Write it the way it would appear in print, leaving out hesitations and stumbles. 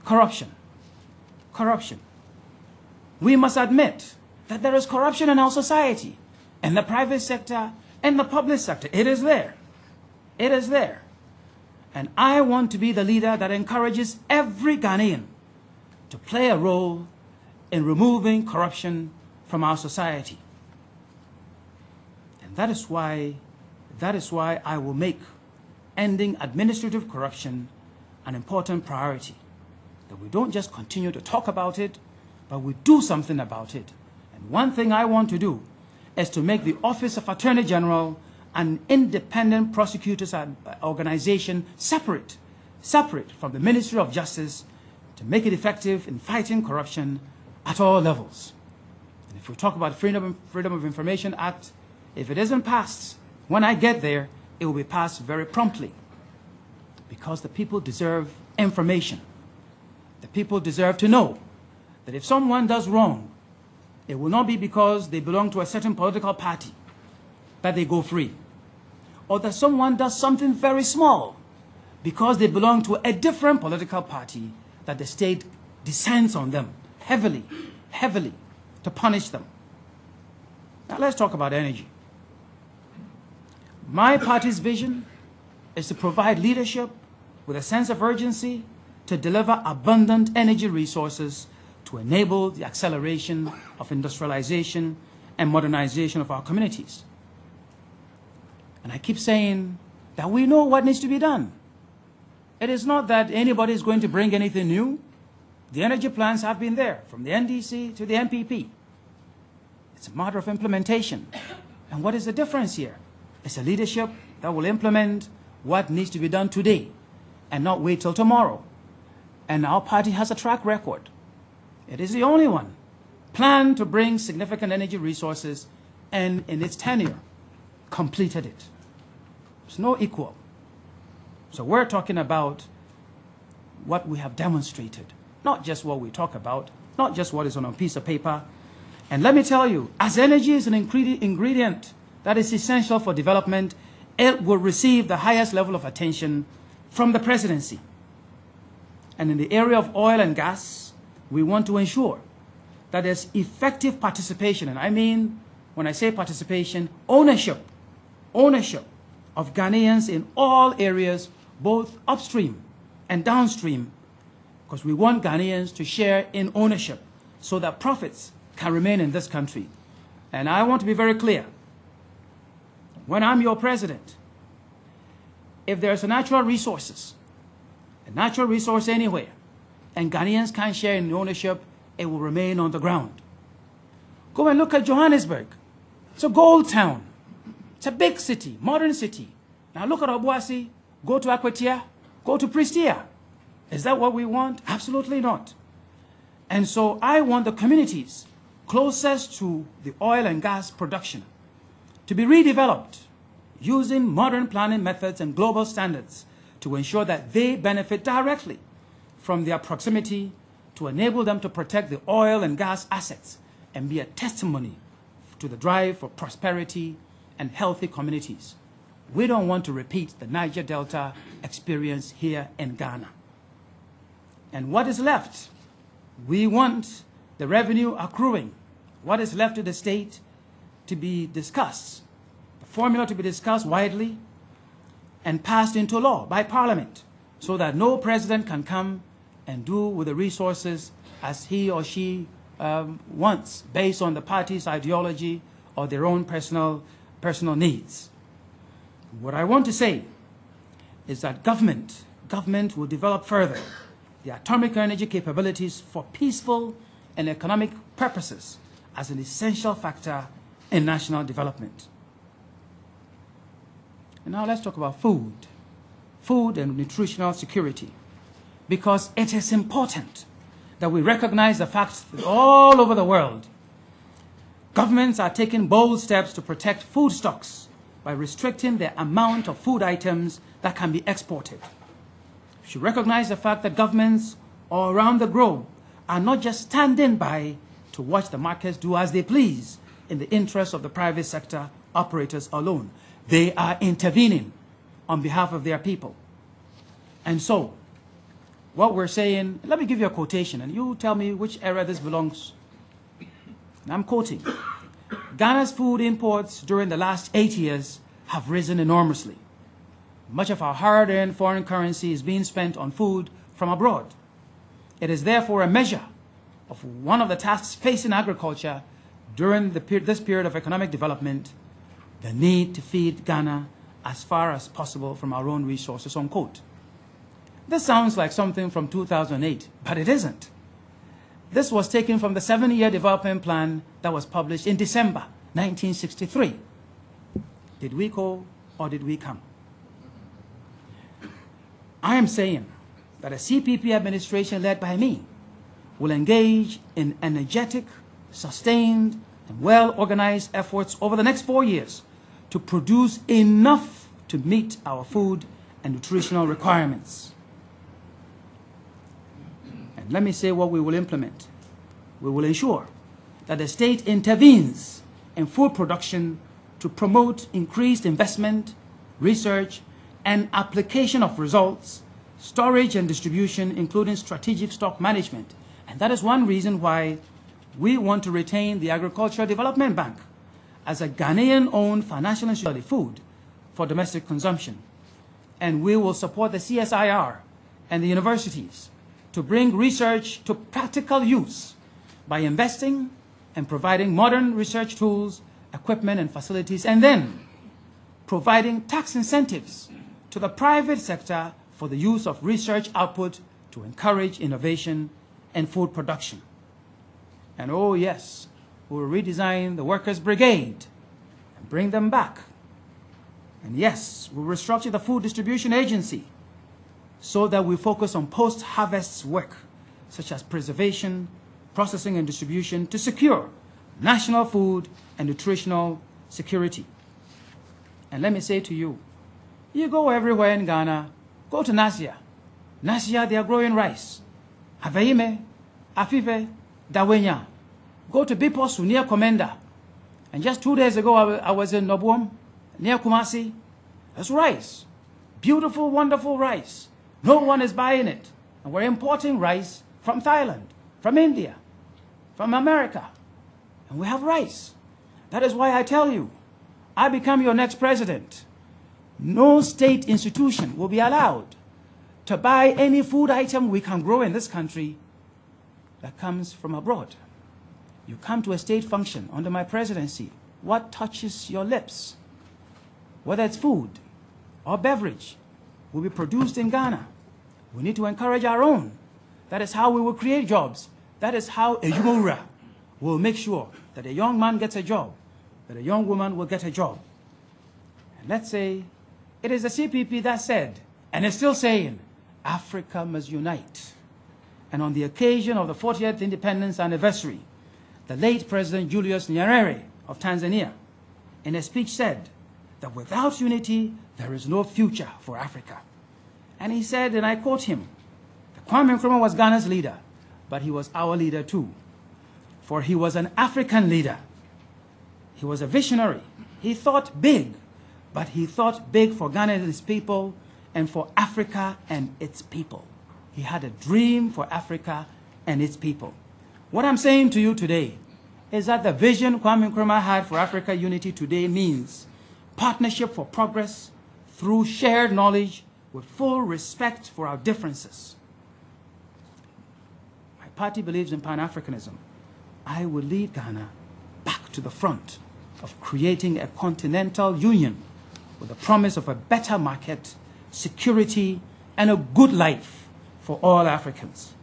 Corruption. Corruption. We must admit that there is corruption in our society, in the private sector, in the public sector. It is there. It is there. And I want to be the leader that encourages every Ghanaian to play a role in removing corruption from our society. And that is why I will make ending administrative corruption an important priority. That we don't just continue to talk about it, but we do something about it. And one thing I want to do is to make the Office of Attorney General an independent prosecutors organization separate from the Ministry of Justice to make it effective in fighting corruption at all levels. And if we talk about Freedom of Information Act, if it isn't passed, when I get there, it will be passed very promptly. Because the people deserve information. The people deserve to know that if someone does wrong, it will not be because they belong to a certain political party that they go free. Or that someone does something very small because they belong to a different political party that the state descends on them heavily to punish them. Now let's talk about energy. My party's vision is to provide leadership with a sense of urgency to deliver abundant energy resources to enable the acceleration of industrialization and modernization of our communities. And I keep saying that we know what needs to be done. It is not that anybody is going to bring anything new. The energy plans have been there, from the NDC to the MPP. It's a matter of implementation. And what is the difference here? It's a leadership that will implement what needs to be done today and not wait till tomorrow. And our party has a track record. It is the only one planned to bring significant energy resources and in its tenure completed it. There's no equal. So we're talking about what we have demonstrated, not just what we talk about, not just what is on a piece of paper. And let me tell you, as energy is an ingredient that is essential for development, it will receive the highest level of attention from the presidency. And in the area of oil and gas, we want to ensure that there's effective participation. And I mean, when I say participation, ownership of Ghanaians in all areas, both upstream and downstream, because we want Ghanaians to share in ownership so that profits can remain in this country. And I want to be very clear. When I'm your president, if there's a natural resource anywhere, and Ghanaians can't share in ownership, it will remain on the ground. Go and look at Johannesburg. It's a gold town. It's a big city, modern city. Now look at Obuasi, go to Akwatia, go to Prestia. Is that what we want? Absolutely not. And so I want the communities closest to the oil and gas production to be redeveloped using modern planning methods and global standards to ensure that they benefit directly from their proximity, to enable them to protect the oil and gas assets and be a testimony to the drive for prosperity and healthy communities. We don't want to repeat the Niger Delta experience here in Ghana. And what is left? We want the revenue accruing. What is left to the state to be discussed, the formula to be discussed widely and passed into law by Parliament, so that no president can come and do with the resources as he or she wants, based on the party's ideology or their own personal needs. What I want to say is that government will develop further the atomic energy capabilities for peaceful and economic purposes as an essential factor in national development. And now let's talk about food and nutritional security, because it is important that we recognize the fact that all over the world, governments are taking bold steps to protect food stocks by restricting the amount of food items that can be exported. We should recognize the fact that governments all around the globe are not just standing by to watch the markets do as they please in the interest of the private sector operators alone. They are intervening on behalf of their people. And so, what we're saying, let me give you a quotation, and you tell me which era this belongs. And I'm quoting. Ghana's food imports during the last 8 years have risen enormously. Much of our hard-earned foreign currency is being spent on food from abroad. It is therefore a measure of one of the tasks facing agriculture during this period of economic development, the need to feed Ghana as far as possible from our own resources, unquote. This sounds like something from 2008, but it isn't. This was taken from the 7-year development plan that was published in December 1963. Did we go or did we come? I am saying that a CPP administration led by me will engage in energetic, sustained, and well-organized efforts over the next 4 years to produce enough to meet our food and nutritional requirements. And let me say what we will implement. We will ensure that the state intervenes in food production to promote increased investment, research, and application of results, storage and distribution, including strategic stock management. And that is one reason why we want to retain the Agricultural Development Bank as a Ghanaian-owned financial institution of food for domestic consumption. And we will support the CSIR and the universities to bring research to practical use by investing and providing modern research tools, equipment, and facilities, and then providing tax incentives to the private sector for the use of research output to encourage innovation and food production. And oh yes, we will redesign the Workers' Brigade and bring them back. And yes, we will restructure the Food Distribution Agency so that we focus on post-harvest work, such as preservation, processing, and distribution to secure national food and nutritional security. And let me say to you, you go everywhere in Ghana, go to Nasia. Nasia, they are growing rice. Aveime, Afife, Dawenya. Go to Biposu near Komenda. And just 2 days ago, I was in Nduom, near Kumasi. That's rice. Beautiful, wonderful rice. No one is buying it. And we're importing rice from Thailand, from India, from America. And we have rice. That is why I tell you, I become your next president. No state institution will be allowed to buy any food item we can grow in this country that comes from abroad. You come to a state function under my presidency, what touches your lips, whether it's food or beverage, will be produced in Ghana. We need to encourage our own. That is how we will create jobs. That is how a Yumura will make sure that a young man gets a job, that a young woman will get a job. And let's say it is the CPP that said, and is still saying, Africa must unite. And on the occasion of the 40th independence anniversary, the late President Julius Nyerere of Tanzania, in a speech said that without unity, there is no future for Africa. And he said, and I quote him, Kwame Nkrumah was Ghana's leader, but he was our leader too. For he was an African leader. He was a visionary. He thought big, but he thought big for Ghana and its people and for Africa and its people. He had a dream for Africa and its people. What I'm saying to you today is that the vision Kwame Nkrumah had for Africa unity today means partnership for progress through shared knowledge with full respect for our differences. My party believes in Pan-Africanism. I will lead Ghana back to the front of creating a continental union with the promise of a better market, security, and a good life for all Africans.